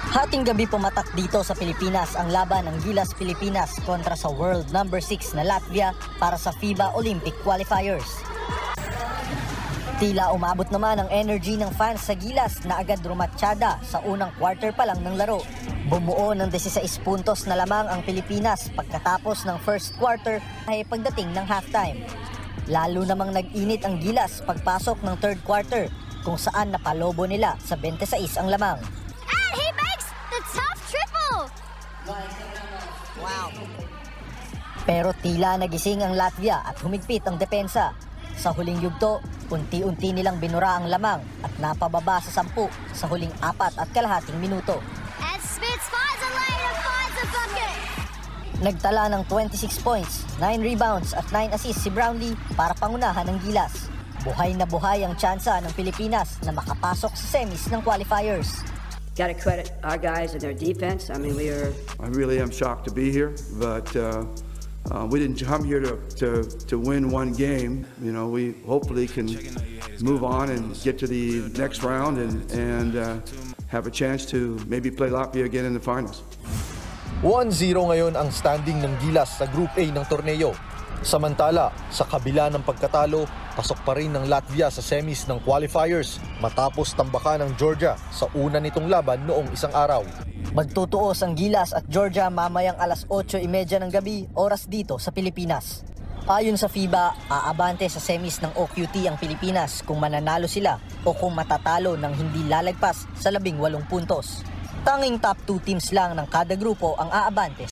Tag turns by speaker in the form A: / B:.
A: Hating gabi pumatak dito sa Pilipinas ang laban ng Gilas Pilipinas kontra sa world number 6 na Latvia para sa FIBA Olympic Qualifiers. Tila umabot naman ang energy ng fans sa Gilas na agad rumatsyada sa unang quarter pa lang ng laro. Bumuo ng 16 puntos na lamang ang Pilipinas pagkatapos ng first quarter ay pagdating ng halftime. Lalo namang nag-init ang Gilas pagpasok ng third quarter kung saan napalobo nila sa 26 ang lamang.
B: And he makes the tough triple!
A: Wow! Pero tila nagising ang Latvia at humigpit ang depensa. Sa huling yugto, unti-unti nilang binura ang lamang at napababa sa 10 sa huling 4.5 minuto.
B: And Spitz finds a lane and finds a bucket!
A: Nagtala ng 26 points, 9 rebounds at 9 assists si Brownlee para pangunahan ng Gilas. Buhay na buhay ang tsansa ng Pilipinas na makapasok sa semis ng qualifiers.
C: Got to credit our guys and their defense. I mean,
D: I really am shocked to be here, but we didn't come here to win one game. You know, we hopefully can move on and get to the next round and have a chance to maybe play Latvia again in the finals.
E: 1-0 ngayon ang standing ng Gilas sa Group A ng torneo. Samantala, sa kabila ng pagkatalo, pasok pa rin ng Latvia sa semis ng qualifiers matapos tambakan ng Georgia sa una nitong laban noong isang araw.
A: Magtutuos ang Gilas at Georgia mamayang alas 8:30 ng gabi oras dito sa Pilipinas. Ayon sa FIBA, aabante sa semis ng OQT ang Pilipinas kung mananalo sila o kung matatalo ng hindi lalagpas sa 18 puntos. Tanging top 2 teams lang ng kada grupo ang aabante